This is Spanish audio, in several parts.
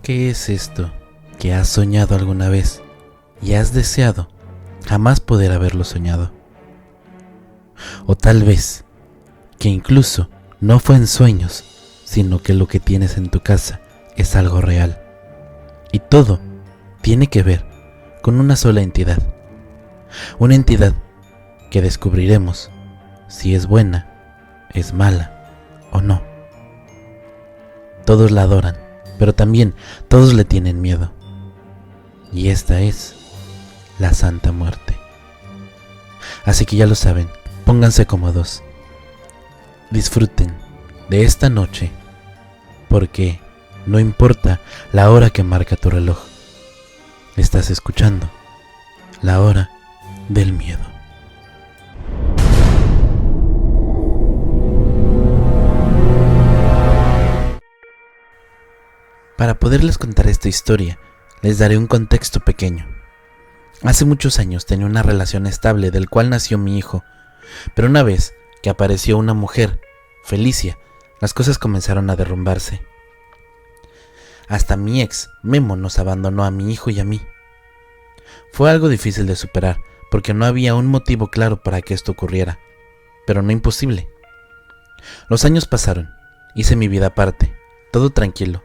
¿Qué es esto que has soñado alguna vez y has deseado jamás poder haberlo soñado? O tal vez que incluso no fue en sueños, sino que lo que tienes en tu casa es algo real. Y todo tiene que ver con una sola entidad. Una entidad que descubriremos si es buena, es mala o no. Todos la adoran, pero también todos le tienen miedo. Y esta es la Santa Muerte. Así que ya lo saben, pónganse cómodos. Disfruten de esta noche, porque no importa la hora que marca tu reloj, estás escuchando la hora del miedo. Para poderles contar esta historia, les daré un contexto pequeño. Hace muchos años tenía una relación estable del cual nació mi hijo, pero una vez que apareció una mujer, Felicia, las cosas comenzaron a derrumbarse. Hasta mi ex, Memo, nos abandonó a mi hijo y a mí. Fue algo difícil de superar, porque no había un motivo claro para que esto ocurriera, pero no imposible. Los años pasaron, hice mi vida aparte, todo tranquilo.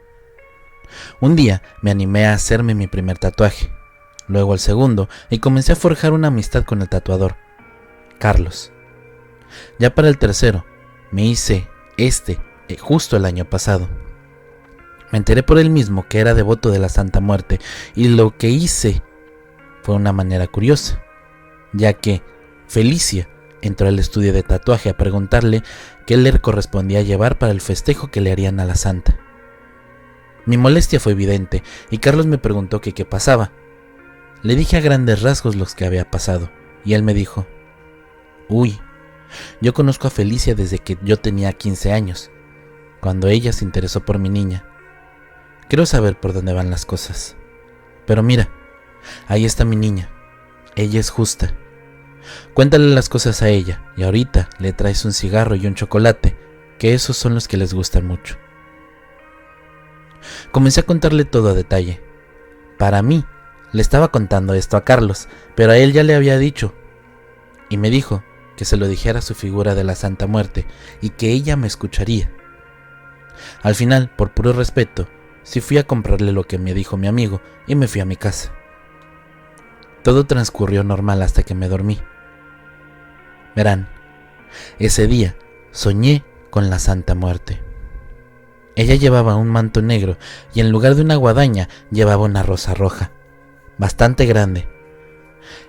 Un día me animé a hacerme mi primer tatuaje, luego el segundo, y comencé a forjar una amistad con el tatuador, Carlos. Ya para el tercero, me hice justo el año pasado. Me enteré por él mismo que era devoto de la Santa Muerte, y lo que hice fue una manera curiosa, ya que Felicia entró al estudio de tatuaje a preguntarle qué le correspondía llevar para el festejo que le harían a la Santa. Mi molestia fue evidente, y Carlos me preguntó que qué pasaba. Le dije a grandes rasgos lo que había pasado, y él me dijo: «Uy, yo conozco a Felicia desde que yo tenía 15 años, cuando ella se interesó por mi niña. Quiero saber por dónde van las cosas. Pero mira, ahí está mi niña. Ella es justa. Cuéntale las cosas a ella y ahorita le traes un cigarro y un chocolate, que esos son los que les gustan mucho». Comencé a contarle todo a detalle. Para mí, le estaba contando esto a Carlos, pero a él ya le había dicho, y me dijo que se lo dijera a su figura de la Santa Muerte y que ella me escucharía. Al final, por puro respeto, sí fui a comprarle lo que me dijo mi amigo y me fui a mi casa. Todo transcurrió normal hasta que me dormí. Verán, ese día soñé con la Santa Muerte. Ella llevaba un manto negro y en lugar de una guadaña llevaba una rosa roja, bastante grande.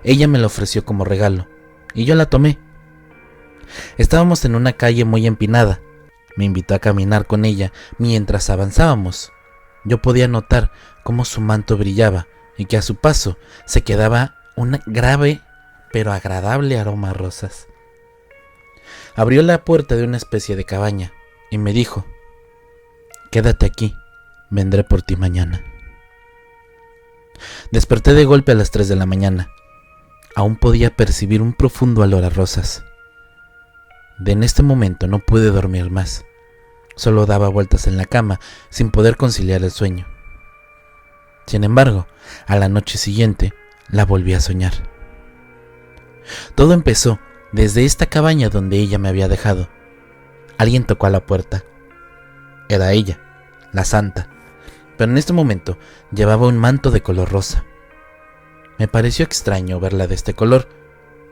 Ella me la ofreció como regalo y yo la tomé. Estábamos en una calle muy empinada. Me invitó a caminar con ella mientras avanzábamos. Yo podía notar cómo su manto brillaba y que a su paso se quedaba un grave pero agradable aroma a rosas. Abrió la puerta de una especie de cabaña y me dijo: «Quédate aquí, vendré por ti mañana». Desperté de golpe a las 3 de la mañana. Aún podía percibir un profundo olor a rosas. En este momento no pude dormir más. Solo daba vueltas en la cama sin poder conciliar el sueño. Sin embargo, a la noche siguiente la volví a soñar. Todo empezó desde esta cabaña donde ella me había dejado. Alguien tocó a la puerta. Era ella, la Santa, pero en este momento llevaba un manto de color rosa. Me pareció extraño verla de este color,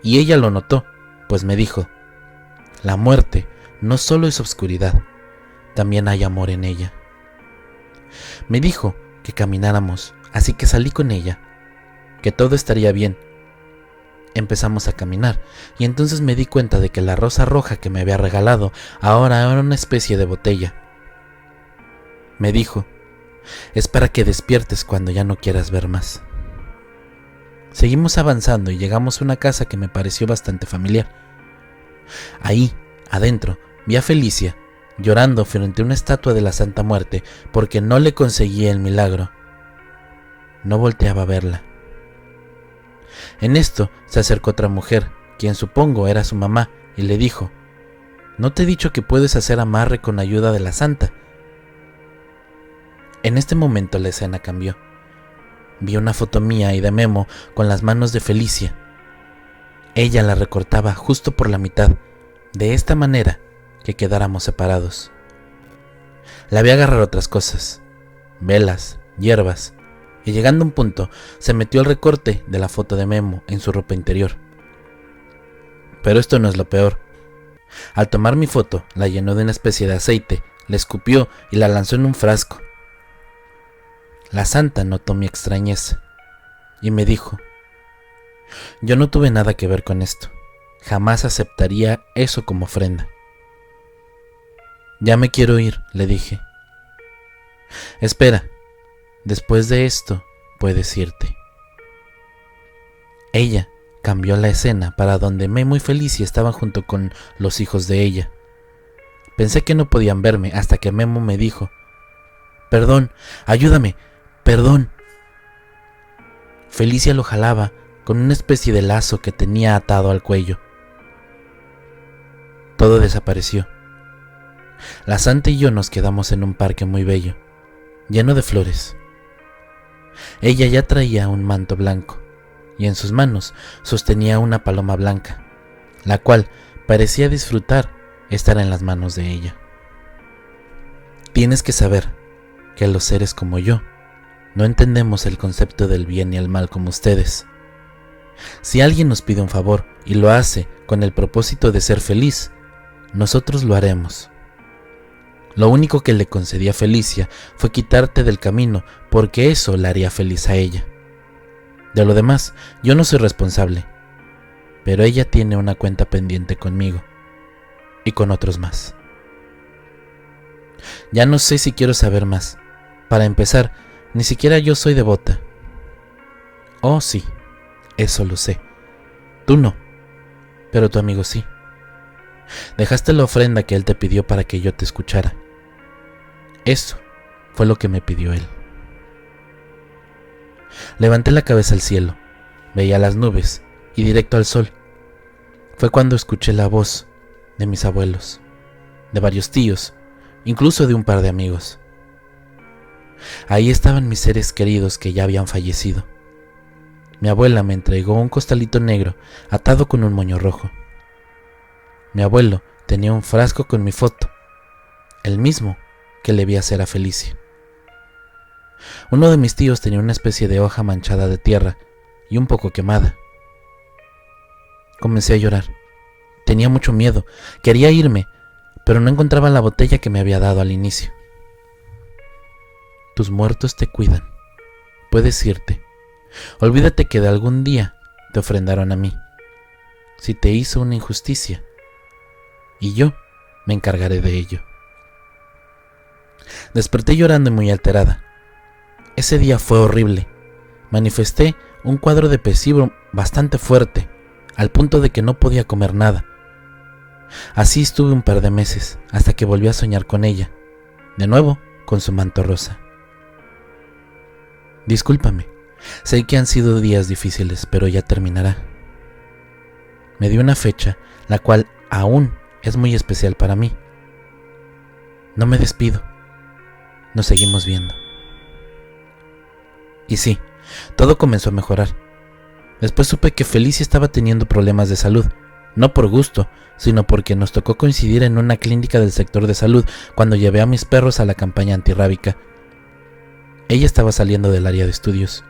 y ella lo notó, pues me dijo: «La muerte no solo es oscuridad, también hay amor en ella». Me dijo que camináramos, así que salí con ella, que todo estaría bien. Empezamos a caminar, y entonces me di cuenta de que la rosa roja que me había regalado ahora era una especie de botella. Me dijo: «Es para que despiertes cuando ya no quieras ver más». Seguimos avanzando y llegamos a una casa que me pareció bastante familiar. Ahí, adentro, vi a Felicia llorando frente a una estatua de la Santa Muerte porque no le conseguía el milagro. No volteaba a verla. En esto se acercó otra mujer, quien supongo era su mamá, y le dijo: «¿No te he dicho que puedes hacer amarre con ayuda de la Santa?». En este momento la escena cambió. Vi una foto mía y de Memo con las manos de Felicia. Ella la recortaba justo por la mitad, de esta manera que quedáramos separados. La vi agarrar otras cosas, velas, hierbas, y llegando a un punto, se metió el recorte de la foto de Memo en su ropa interior. Pero esto no es lo peor. Al tomar mi foto, la llenó de una especie de aceite, la escupió y la lanzó en un frasco. La santa notó mi extrañeza y me dijo: yo no tuve nada que ver con esto. Jamás aceptaría eso como ofrenda. Ya me quiero ir, le dije. Espera, después de esto puedes irte. Ella cambió la escena para donde Memo y Felicia estaban junto con los hijos de ella. Pensé que no podían verme hasta que Memo me dijo: perdón, ayúdame, perdón. Felicia lo jalaba con una especie de lazo que tenía atado al cuello. Todo desapareció. La santa y yo nos quedamos en un parque muy bello, lleno de flores. Ella ya traía un manto blanco y en sus manos sostenía una paloma blanca, la cual parecía disfrutar estar en las manos de ella. Tienes que saber que los seres como yo no entendemos el concepto del bien y el mal como ustedes. Si alguien nos pide un favor y lo hace con el propósito de ser feliz, nosotros lo haremos. Lo único que le concedí a Felicia fue quitarte del camino, porque eso la haría feliz a ella. De lo demás, yo no soy responsable, pero ella tiene una cuenta pendiente conmigo y con otros más. Ya no sé si quiero saber más. Para empezar, ni siquiera yo soy devota. Oh, sí, eso lo sé. Tú no, pero tu amigo sí. Dejaste la ofrenda que él te pidió para que yo te escuchara. Eso fue lo que me pidió él. Levanté la cabeza al cielo, veía las nubes y directo al sol. Fue cuando escuché la voz de mis abuelos, de varios tíos, incluso de un par de amigos. Ahí estaban mis seres queridos que ya habían fallecido. Mi abuela me entregó un costalito negro atado con un moño rojo. Mi abuelo tenía un frasco con mi foto, el mismo que le vi hacer a Felicia. Uno de mis tíos tenía una especie de hoja manchada de tierra y un poco quemada. Comencé a llorar. Tenía mucho miedo, quería irme, pero no encontraba la botella que me había dado al inicio. Tus muertos te cuidan. Puedes irte. Olvídate que de algún día te ofrendaron a mí. Si te hizo una injusticia, y yo me encargaré de ello. Desperté llorando y muy alterada. Ese día fue horrible. Manifesté un cuadro depresivo bastante fuerte, al punto de que no podía comer nada. Así estuve un par de meses, hasta que volví a soñar con ella, de nuevo con su manto rosa. Discúlpame, sé que han sido días difíciles, pero ya terminará. Me dio una fecha, la cual aún es muy especial para mí. No me despido. Nos seguimos viendo. Y sí, todo comenzó a mejorar. Después supe que Felicia estaba teniendo problemas de salud, no por gusto, sino porque nos tocó coincidir en una clínica del sector de salud cuando llevé a mis perros a la campaña antirrábica. Ella estaba saliendo del área de estudios,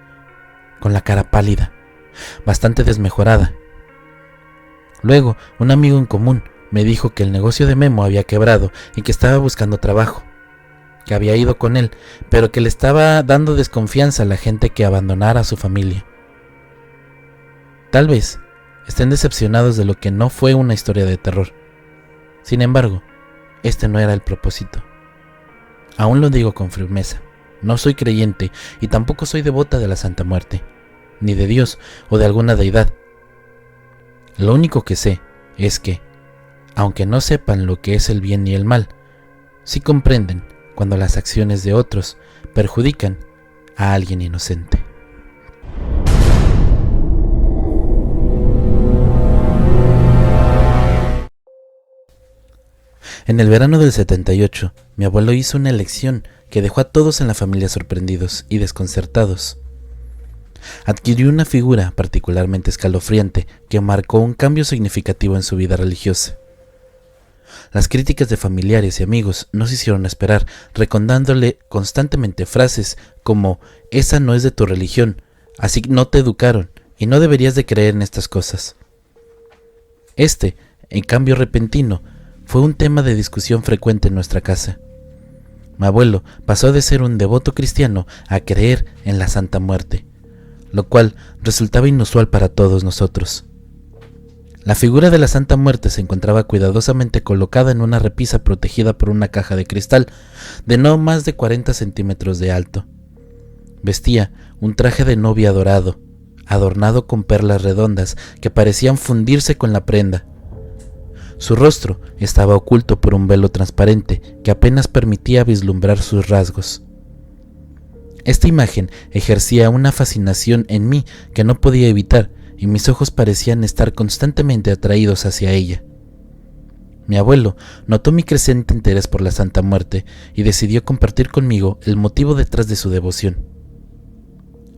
con la cara pálida, bastante desmejorada. Luego, un amigo en común me dijo que el negocio de Memo había quebrado y que estaba buscando trabajo, que había ido con él, pero que le estaba dando desconfianza a la gente que abandonara a su familia. Tal vez estén decepcionados de lo que no fue una historia de terror. Sin embargo, este no era el propósito. Aún lo digo con firmeza. No soy creyente y tampoco soy devota de la Santa Muerte, ni de Dios o de alguna deidad. Lo único que sé es que, aunque no sepan lo que es el bien y el mal, sí comprenden cuando las acciones de otros perjudican a alguien inocente. En el verano del 78, mi abuelo hizo una elección que dejó a todos en la familia sorprendidos y desconcertados. Adquirió una figura particularmente escalofriante que marcó un cambio significativo en su vida religiosa. Las críticas de familiares y amigos no se hicieron esperar, recordándole constantemente frases como «Esa no es de tu religión, así no te educaron y no deberías de creer en estas cosas». En cambio repentino, fue un tema de discusión frecuente en nuestra casa. Mi abuelo pasó de ser un devoto cristiano a creer en la Santa Muerte, lo cual resultaba inusual para todos nosotros. La figura de la Santa Muerte se encontraba cuidadosamente colocada en una repisa protegida por una caja de cristal de no más de 40 centímetros de alto. Vestía un traje de novia dorado, adornado con perlas redondas que parecían fundirse con la prenda. Su rostro estaba oculto por un velo transparente que apenas permitía vislumbrar sus rasgos. Esta imagen ejercía una fascinación en mí que no podía evitar, y mis ojos parecían estar constantemente atraídos hacia ella. Mi abuelo notó mi creciente interés por la Santa Muerte y decidió compartir conmigo el motivo detrás de su devoción.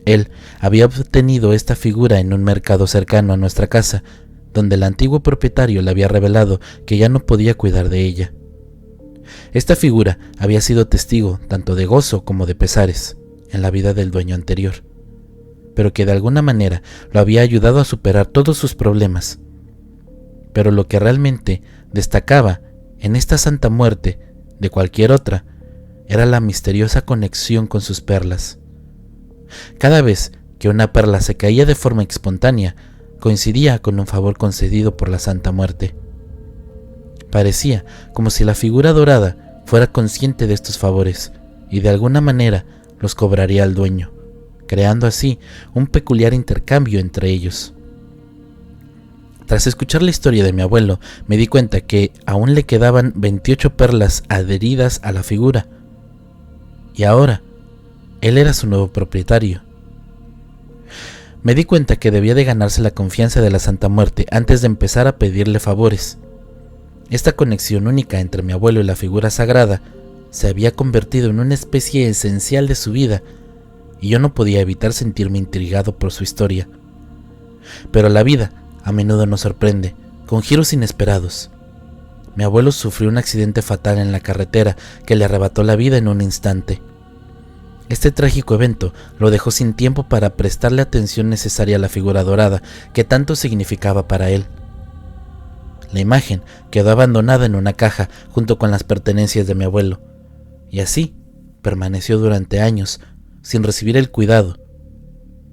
Él había obtenido esta figura en un mercado cercano a nuestra casa, donde el antiguo propietario le había revelado que ya no podía cuidar de ella. Esta figura había sido testigo tanto de gozo como de pesares en la vida del dueño anterior, pero que de alguna manera lo había ayudado a superar todos sus problemas. Pero lo que realmente destacaba en esta Santa Muerte de cualquier otra era la misteriosa conexión con sus perlas. Cada vez que una perla se caía de forma espontánea, coincidía con un favor concedido por la Santa Muerte. Parecía como si la figura dorada fuera consciente de estos favores y de alguna manera los cobraría al dueño, creando así un peculiar intercambio entre ellos. Tras escuchar la historia de mi abuelo, me di cuenta que aún le quedaban 28 perlas adheridas a la figura, y ahora él era su nuevo propietario. Me di cuenta que debía de ganarse la confianza de la Santa Muerte antes de empezar a pedirle favores. Esta conexión única entre mi abuelo y la figura sagrada se había convertido en una especie esencial de su vida, y yo no podía evitar sentirme intrigado por su historia. Pero la vida a menudo nos sorprende, con giros inesperados. Mi abuelo sufrió un accidente fatal en la carretera que le arrebató la vida en un instante. Este trágico evento lo dejó sin tiempo para prestarle atención necesaria a la figura dorada que tanto significaba para él. La imagen quedó abandonada en una caja junto con las pertenencias de mi abuelo, y así permaneció durante años sin recibir el cuidado,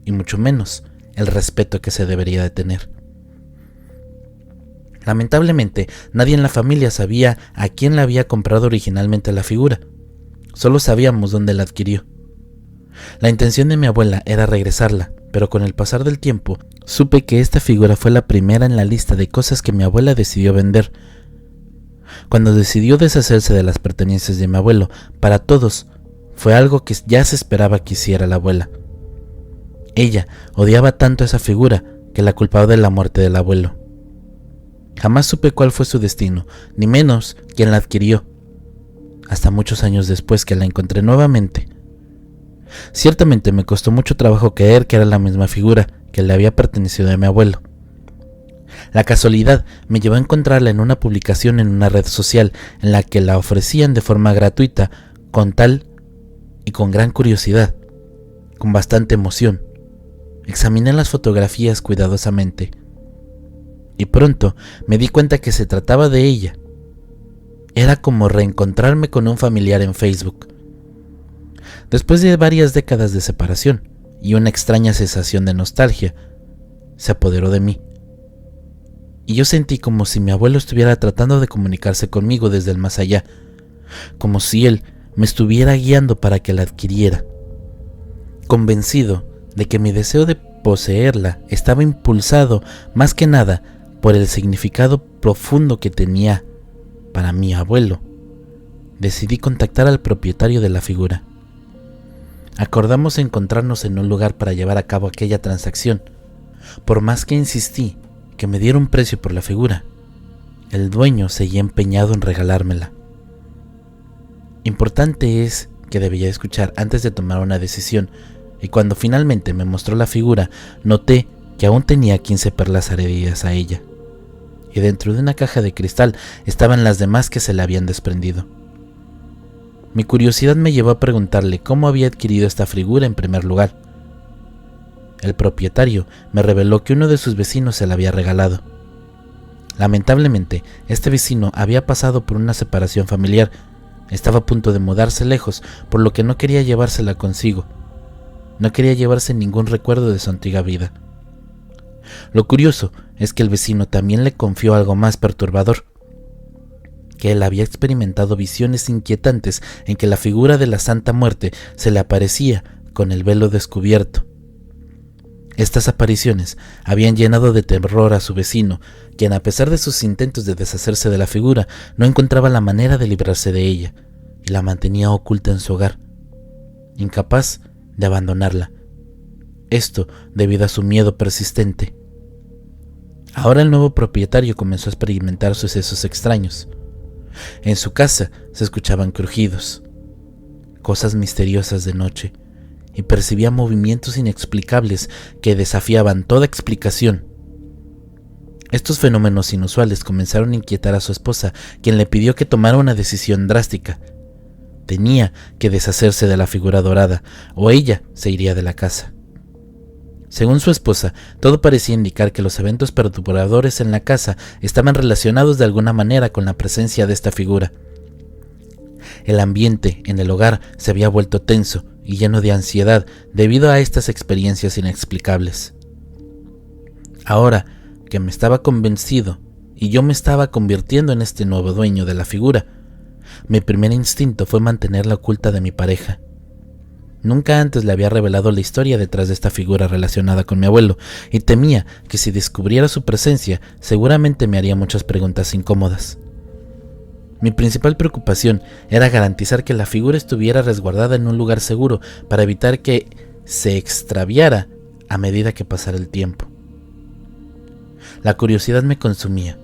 y mucho menos el respeto que se debería de tener. Lamentablemente, nadie en la familia sabía a quién le había comprado originalmente la figura. Solo sabíamos dónde la adquirió. La intención de mi abuela era regresarla, pero con el pasar del tiempo supe que esta figura fue la primera en la lista de cosas que mi abuela decidió vender. Cuando decidió deshacerse de las pertenencias de mi abuelo, para todos fue algo que ya se esperaba que hiciera la abuela. Ella odiaba tanto a esa figura que la culpaba de la muerte del abuelo. Jamás supe cuál fue su destino, ni menos quién la adquirió, hasta muchos años después que la encontré nuevamente. Ciertamente me costó mucho trabajo creer que era la misma figura que le había pertenecido a mi abuelo. La casualidad me llevó a encontrarla en una publicación en una red social en la que la ofrecían de forma gratuita, con gran curiosidad, con bastante emoción. Examiné las fotografías cuidadosamente y pronto me di cuenta que se trataba de ella. Era como reencontrarme con un familiar en Facebook. Después de varias décadas de separación y una extraña sensación de nostalgia, se apoderó de mí. Y yo sentí como si mi abuelo estuviera tratando de comunicarse conmigo desde el más allá, como si él me estuviera guiando para que la adquiriera. Convencido de que mi deseo de poseerla estaba impulsado más que nada por el significado profundo que tenía para mi abuelo, decidí contactar al propietario de la figura. Acordamos encontrarnos en un lugar para llevar a cabo aquella transacción, por más que insistí que me diera un precio por la figura. El dueño seguía empeñado en regalármela. Importante es que debía escuchar antes de tomar una decisión, y cuando finalmente me mostró la figura, noté que aún tenía 15 perlas adheridas a ella, y dentro de una caja de cristal estaban las demás que se le habían desprendido. Mi curiosidad me llevó a preguntarle cómo había adquirido esta figura en primer lugar. El propietario me reveló que uno de sus vecinos se la había regalado. Lamentablemente, este vecino había pasado por una separación familiar, estaba a punto de mudarse lejos, por lo que no quería llevársela consigo. No quería llevarse ningún recuerdo de su antigua vida. Lo curioso es que el vecino también le confió algo más perturbador, que él había experimentado visiones inquietantes en que la figura de la Santa Muerte se le aparecía con el velo descubierto. Estas apariciones habían llenado de terror a su vecino, quien a pesar de sus intentos de deshacerse de la figura, no encontraba la manera de librarse de ella, y la mantenía oculta en su hogar, incapaz de abandonarla. Esto debido a su miedo persistente. Ahora el nuevo propietario comenzó a experimentar sucesos extraños. En su casa se escuchaban crujidos, cosas misteriosas de noche, y percibía movimientos inexplicables que desafiaban toda explicación. Estos fenómenos inusuales comenzaron a inquietar a su esposa, quien le pidió que tomara una decisión drástica. Tenía que deshacerse de la figura dorada, o ella se iría de la casa. Según su esposa, todo parecía indicar que los eventos perturbadores en la casa estaban relacionados de alguna manera con la presencia de esta figura. El ambiente en el hogar se había vuelto tenso y lleno de ansiedad debido a estas experiencias inexplicables. Ahora que me estaba convencido y yo me estaba convirtiendo en este nuevo dueño de la figura, mi primer instinto fue mantenerla oculta de mi pareja. Nunca antes le había revelado la historia detrás de esta figura relacionada con mi abuelo, y temía que si descubriera su presencia, seguramente me haría muchas preguntas incómodas. Mi principal preocupación era garantizar que la figura estuviera resguardada en un lugar seguro para evitar que se extraviara a medida que pasara el tiempo. La curiosidad me consumía.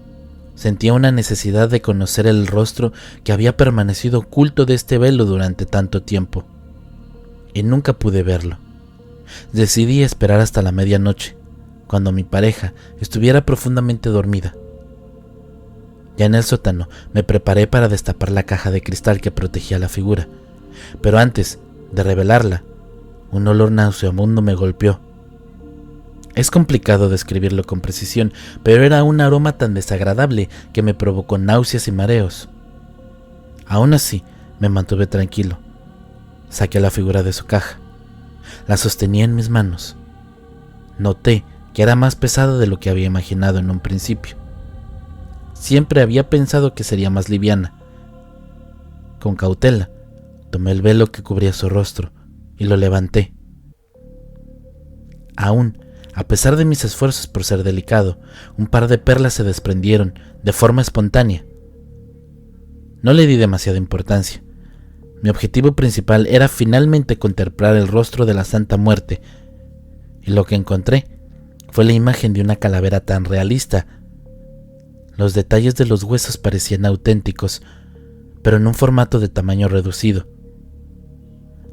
Sentía una necesidad de conocer el rostro que había permanecido oculto de este velo durante tanto tiempo, y nunca pude verlo. Decidí esperar hasta la medianoche, cuando mi pareja estuviera profundamente dormida. Ya en el sótano me preparé para destapar la caja de cristal que protegía la figura, pero antes de revelarla, un olor nauseabundo me golpeó. Es complicado describirlo con precisión, pero era un aroma tan desagradable que me provocó náuseas y mareos. Aún así, me mantuve tranquilo. Saqué la figura de su caja. La sostenía en mis manos. Noté que era más pesada de lo que había imaginado en un principio. Siempre había pensado que sería más liviana. Con cautela, tomé el velo que cubría su rostro y lo levanté. Aún, a pesar de mis esfuerzos por ser delicado, un par de perlas se desprendieron de forma espontánea. No le di demasiada importancia. Mi objetivo principal era finalmente contemplar el rostro de la Santa Muerte, y lo que encontré fue la imagen de una calavera tan realista. Los detalles de los huesos parecían auténticos, pero en un formato de tamaño reducido.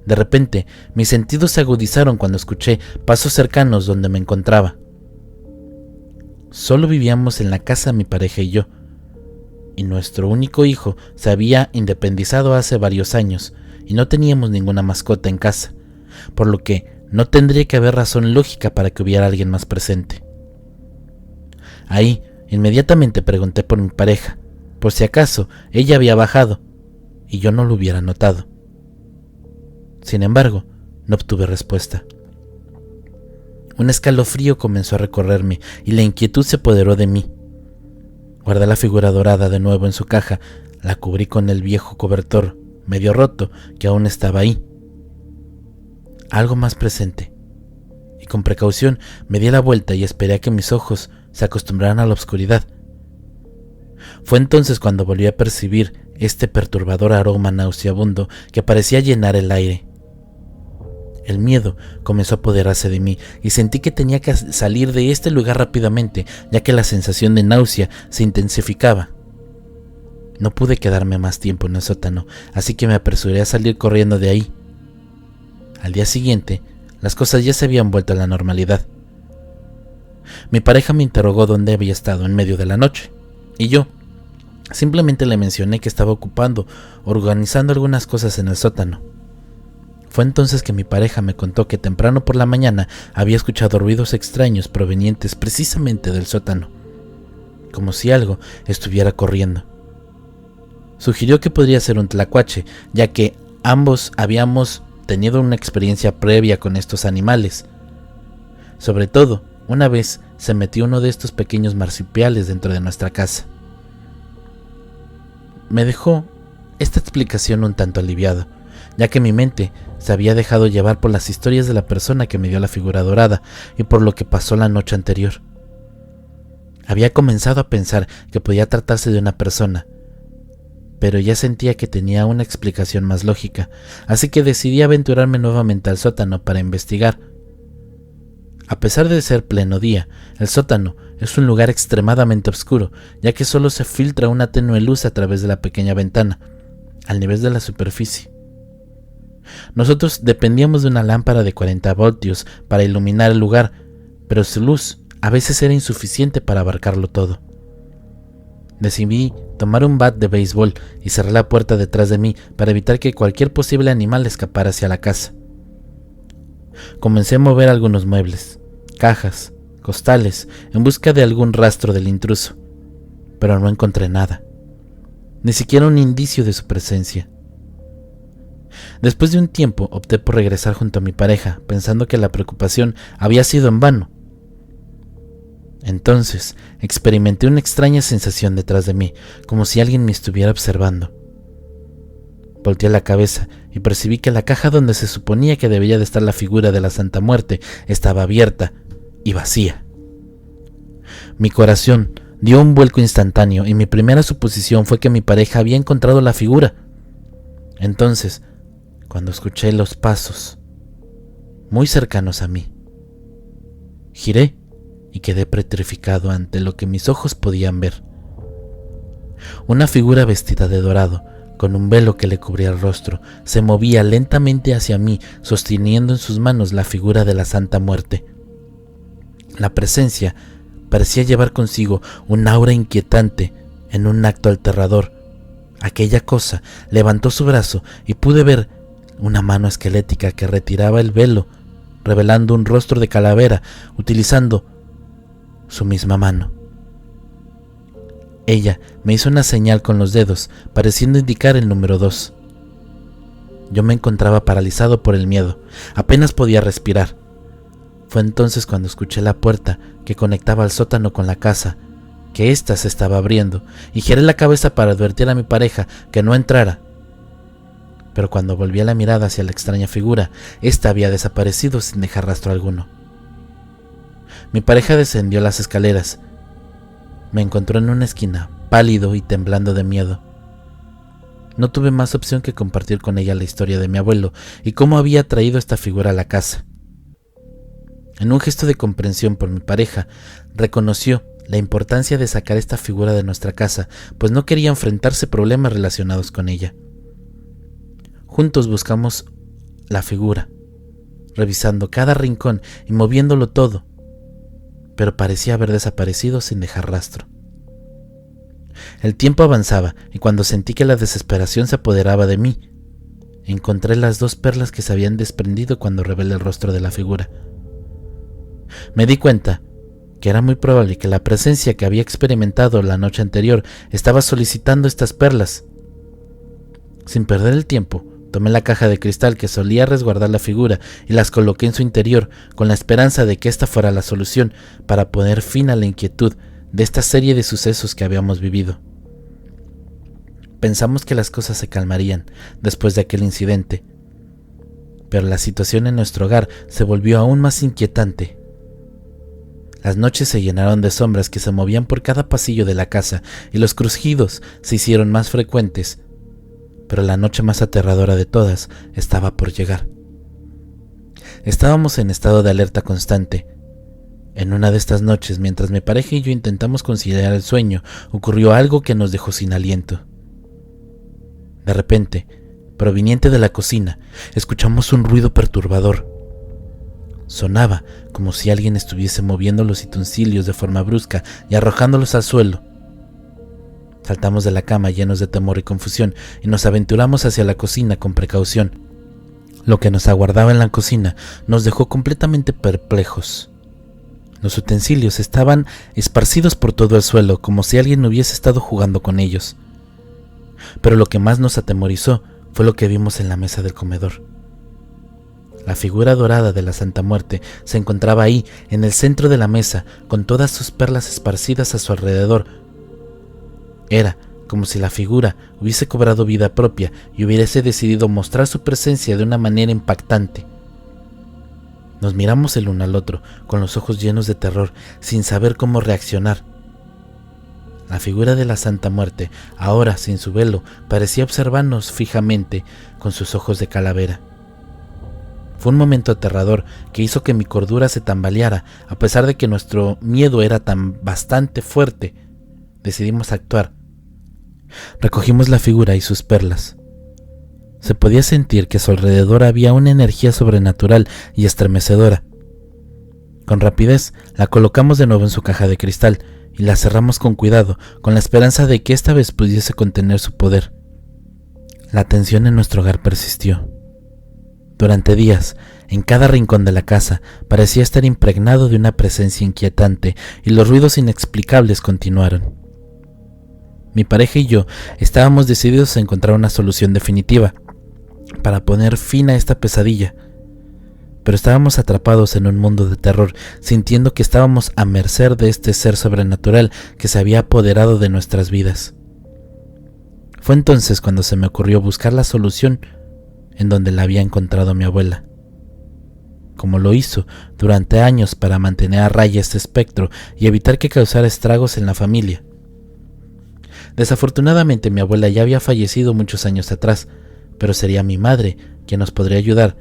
De repente, mis sentidos se agudizaron cuando escuché pasos cercanos donde me encontraba. Solo vivíamos en la casa mi pareja y yo, y nuestro único hijo se había independizado hace varios años y no teníamos ninguna mascota en casa, por lo que no tendría que haber razón lógica para que hubiera alguien más presente. Ahí, inmediatamente pregunté por mi pareja, por si acaso ella había bajado y yo no lo hubiera notado. Sin embargo, no obtuve respuesta. Un escalofrío comenzó a recorrerme y la inquietud se apoderó de mí. Guardé la figura dorada de nuevo en su caja, la cubrí con el viejo cobertor, medio roto, que aún estaba ahí. Algo más presente, y con precaución me di la vuelta y esperé a que mis ojos se acostumbraran a la oscuridad. Fue entonces cuando volví a percibir este perturbador aroma nauseabundo que parecía llenar el aire. El miedo comenzó a apoderarse de mí y sentí que tenía que salir de este lugar rápidamente, ya que la sensación de náusea se intensificaba No pude quedarme más tiempo en el sótano, así que me apresuré a salir corriendo de ahí. Al día siguiente, las cosas ya se habían vuelto a la normalidad. Mi pareja me interrogó dónde había estado en medio de la noche, y yo simplemente le mencioné que estaba organizando algunas cosas en el sótano. Fue entonces que mi pareja me contó que temprano por la mañana había escuchado ruidos extraños provenientes precisamente del sótano, como si algo estuviera corriendo. Sugirió que podría ser un tlacuache, ya que ambos habíamos tenido una experiencia previa con estos animales. Sobre todo, una vez se metió uno de estos pequeños marsupiales dentro de nuestra casa. Me dejó esta explicación un tanto aliviado, ya que mi mente se había dejado llevar por las historias de la persona que me dio la figura dorada y por lo que pasó la noche anterior. Había comenzado a pensar que podía tratarse de una persona, pero ya sentía que tenía una explicación más lógica, así que decidí aventurarme nuevamente al sótano para investigar. A pesar de ser pleno día, el sótano es un lugar extremadamente oscuro, ya que solo se filtra una tenue luz a través de la pequeña ventana, al nivel de la superficie. Nosotros dependíamos de una lámpara de 40 voltios para iluminar el lugar, pero su luz a veces era insuficiente para abarcarlo todo. Decidí tomar un bat de béisbol y cerré la puerta detrás de mí para evitar que cualquier posible animal escapara hacia la casa. Comencé a mover algunos muebles, cajas, costales, en busca de algún rastro del intruso, pero no encontré nada, ni siquiera un indicio de su presencia. Después de un tiempo opté por regresar junto a mi pareja, pensando que la preocupación había sido en vano. Entonces experimenté una extraña sensación detrás de mí, como si alguien me estuviera observando. Volteé la cabeza y percibí que la caja donde se suponía que debía de estar la figura de la Santa Muerte estaba abierta y vacía. Mi corazón dio un vuelco instantáneo y mi primera suposición fue que mi pareja había encontrado la figura. Entonces, cuando escuché los pasos muy cercanos a mí, giré y quedé petrificado ante lo que mis ojos podían ver. Una figura vestida de dorado, con un velo que le cubría el rostro, se movía lentamente hacia mí, sosteniendo en sus manos la figura de la Santa Muerte. La presencia parecía llevar consigo un aura inquietante en un acto aterrador. Aquella cosa levantó su brazo y pude ver una mano esquelética que retiraba el velo, revelando un rostro de calavera, utilizando su misma mano. Ella me hizo una señal con los dedos, pareciendo indicar el número 2. Yo me encontraba paralizado por el miedo, apenas podía respirar. Fue entonces cuando escuché la puerta que conectaba al sótano con la casa, que ésta se estaba abriendo, y giré la cabeza para advertir a mi pareja que no entrara. Pero cuando volví la mirada hacia la extraña figura, ésta había desaparecido sin dejar rastro alguno. Mi pareja descendió las escaleras. Me encontró en una esquina, pálido y temblando de miedo. No tuve más opción que compartir con ella la historia de mi abuelo y cómo había traído esta figura a la casa. En un gesto de comprensión por mi pareja, reconoció la importancia de sacar esta figura de nuestra casa, pues no quería enfrentarse problemas relacionados con ella. Juntos buscamos la figura, revisando cada rincón y moviéndolo todo, pero parecía haber desaparecido sin dejar rastro. El tiempo avanzaba y cuando sentí que la desesperación se apoderaba de mí, encontré las 2 perlas que se habían desprendido cuando revelé el rostro de la figura. Me di cuenta que era muy probable que la presencia que había experimentado la noche anterior estaba solicitando estas perlas. Sin perder el tiempo, tomé la caja de cristal que solía resguardar la figura y las coloqué en su interior con la esperanza de que esta fuera la solución para poner fin a la inquietud de esta serie de sucesos que habíamos vivido. Pensamos que las cosas se calmarían después de aquel incidente, pero la situación en nuestro hogar se volvió aún más inquietante. Las noches se llenaron de sombras que se movían por cada pasillo de la casa y los crujidos se hicieron más frecuentes, pero la noche más aterradora de todas estaba por llegar. Estábamos en estado de alerta constante. En una de estas noches, mientras mi pareja y yo intentamos conciliar el sueño, ocurrió algo que nos dejó sin aliento. De repente, proveniente de la cocina, escuchamos un ruido perturbador. Sonaba como si alguien estuviese moviendo los utensilios de forma brusca y arrojándolos al suelo. Saltamos de la cama llenos de temor y confusión y nos aventuramos hacia la cocina con precaución. Lo que nos aguardaba en la cocina nos dejó completamente perplejos. Los utensilios estaban esparcidos por todo el suelo, como si alguien hubiese estado jugando con ellos. Pero lo que más nos atemorizó fue lo que vimos en la mesa del comedor. La figura dorada de la Santa Muerte se encontraba ahí, en el centro de la mesa, con todas sus perlas esparcidas a su alrededor. Era como si la figura hubiese cobrado vida propia y hubiese decidido mostrar su presencia de una manera impactante. Nos miramos el uno al otro, con los ojos llenos de terror, sin saber cómo reaccionar. La figura de la Santa Muerte, ahora sin su velo, parecía observarnos fijamente con sus ojos de calavera. Fue un momento aterrador que hizo que mi cordura se tambaleara. A pesar de que nuestro miedo era bastante fuerte, decidimos actuar. Recogimos la figura y sus perlas. Se podía sentir que a su alrededor había una energía sobrenatural y estremecedora. Con rapidez la colocamos de nuevo en su caja de cristal y la cerramos con cuidado, con la esperanza de que esta vez pudiese contener su poder. La tensión en nuestro hogar persistió. Durante días, en cada rincón de la casa parecía estar impregnado de una presencia inquietante y los ruidos inexplicables continuaron. Mi pareja y yo estábamos decididos a encontrar una solución definitiva para poner fin a esta pesadilla, pero estábamos atrapados en un mundo de terror, sintiendo que estábamos a merced de este ser sobrenatural que se había apoderado de nuestras vidas. Fue entonces cuando se me ocurrió buscar la solución en donde la había encontrado mi abuela, como lo hizo durante años para mantener a raya este espectro y evitar que causara estragos en la familia. Desafortunadamente mi abuela ya había fallecido muchos años atrás, pero sería mi madre quien nos podría ayudar.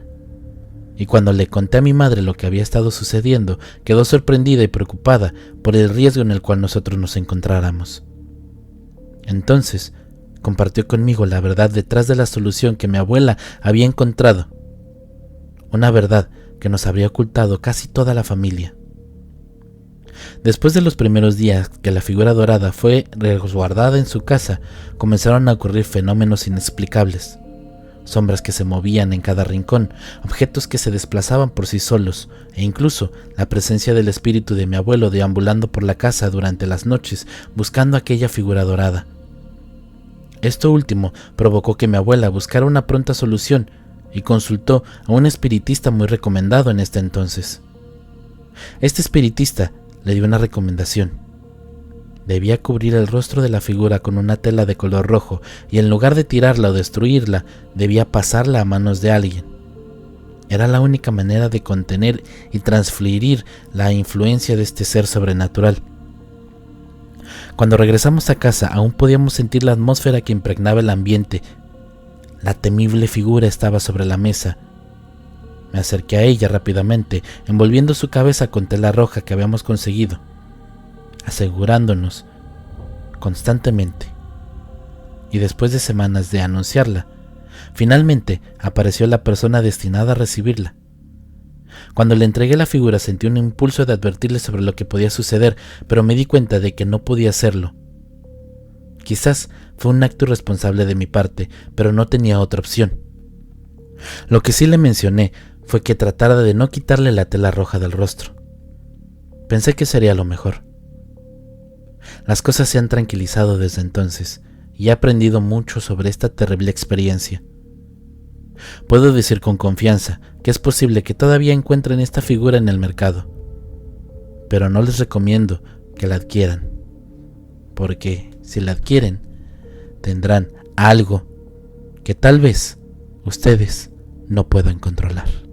Y cuando le conté a mi madre lo que había estado sucediendo, quedó sorprendida y preocupada por el riesgo en el cual nosotros nos encontráramos. Entonces, compartió conmigo la verdad detrás de la solución que mi abuela había encontrado. Una verdad que nos habría ocultado casi toda la familia. Después de los primeros días que la figura dorada fue resguardada en su casa, comenzaron a ocurrir fenómenos inexplicables. Sombras que se movían en cada rincón, objetos que se desplazaban por sí solos, e incluso la presencia del espíritu de mi abuelo deambulando por la casa durante las noches, buscando aquella figura dorada. Esto último provocó que mi abuela buscara una pronta solución y consultó a un espiritista muy recomendado en este entonces. Este espiritista le dio una recomendación. Debía cubrir el rostro de la figura con una tela de color rojo y en lugar de tirarla o destruirla, debía pasarla a manos de alguien. Era la única manera de contener y transferir la influencia de este ser sobrenatural. Cuando regresamos a casa, aún podíamos sentir la atmósfera que impregnaba el ambiente. La temible figura estaba sobre la mesa. Me acerqué a ella rápidamente, envolviendo su cabeza con tela roja que habíamos conseguido, asegurándonos constantemente. Y después de semanas de anunciarla, finalmente apareció la persona destinada a recibirla. Cuando le entregué la figura sentí un impulso de advertirle sobre lo que podía suceder, pero me di cuenta de que no podía hacerlo. Quizás fue un acto irresponsable de mi parte, pero no tenía otra opción. Lo que sí le mencioné fue que tratara de no quitarle la tela roja del rostro. Pensé que sería lo mejor. Las cosas se han tranquilizado desde entonces y he aprendido mucho sobre esta terrible experiencia. Puedo decir con confianza que es posible que todavía encuentren esta figura en el mercado, pero no les recomiendo que la adquieran, porque si la adquieren, tendrán algo que tal vez ustedes no puedan controlar.